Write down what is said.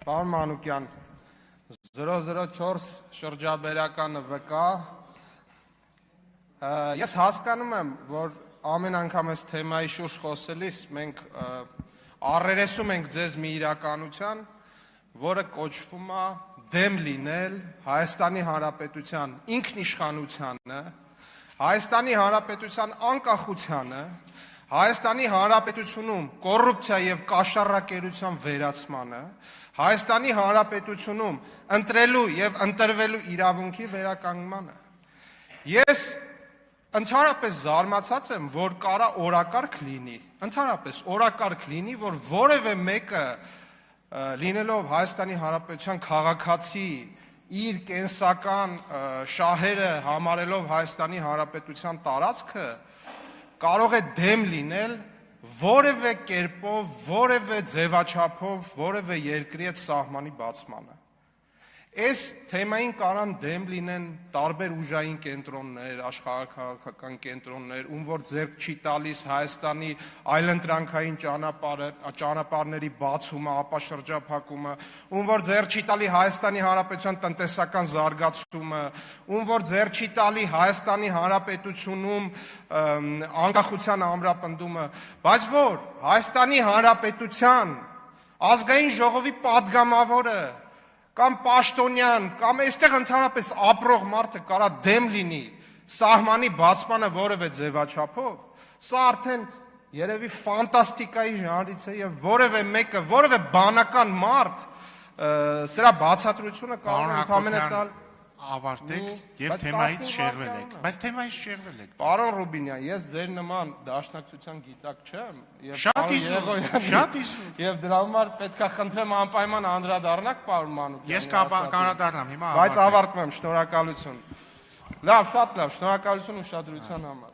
Պարոն Մանուկյան, 004 շրջաբերականը վկա, ես հասկանում եմ, որ ամեն անգամ այս թեմայի շուրջ խոսելիս մենք առերեսում ենք ձեզ մի իրականության, որը կոչվում է դեմ լինել Հայաստանի Հանրապետության ինքնիշխանությանը, Հայաստանի Հանրապետության անկախությանը, Հայաստանի Հանրապետությունում կոռուպցիա եւ կաշառակերության վերացմանը, Հայաստանի Հանրապետությունում ընտրելու եւ ընտրվելու իրավունքի վերականգնմանը։ Ես ընդհանրապես զարմացած եմ, որ կարա օրակարգ լինի, ընդհանրապես օրակարգ լինի, որ որևէ մեկը լինելով Հայաստանի Հանրապետության քաղաքացի իր կենսական շահերը համարելով Հայաստանի Հանրապետության տարածքը կարող է դեմ լինել որևէ կերպով, որևէ ձևաչափով, որևէ երկրի հետ սահմանի բացմանը։ Այս թեմային կարան դեմ լինեն տարբեր ուժային կենտրոններ, աշխարհաքաղաքական կենտրոններ, ում որ ձեռք չի տալիս Հայաստանի այլընտրանքային ճանապարհների բացումը, ապաշրջափակումը, ում որ ձեռք չի տալի Հայաստանի Հանրապետության տնտեսական զարգացումը, ում որ ձեռք չի տալի Հայաստանի Հանրապետությունում անկախության ամրապնդումը, բայց որ Հայաստանի Հանրապետության ազգային ժողովի падգամավորը կամ պաշտոնյան, կամ այստեղ ընդհանրապես ապրող մարդը կարա դեմ լինի սահմանի բացմանը որևէ ձևաչափով, սա արդեն երևի ֆանտաստիկայի ժանրից է եւ որևէ մեկը, որևէ բանական մարդ սրա բացատրությունը կարող է ընդհանրապես տալ ավարտեք եւ թեմայից շեղվել եք, բայց թեմայից շեղվել եք։ Պարոն Ռուբինյան, ես ձեր նման դաշնակցության գիտակ չեմ եւ շատ իզու եւ դրա համար պետքա խնդրեմ անպայման անդրադառնաք պարոն Մանուկյան։ Ես կանրադառնամ հիմա Բայց ավարտում եմ, շնորհակալություն։ Լավ, շատ լավ, շնորհակալություն ուշադրության համար։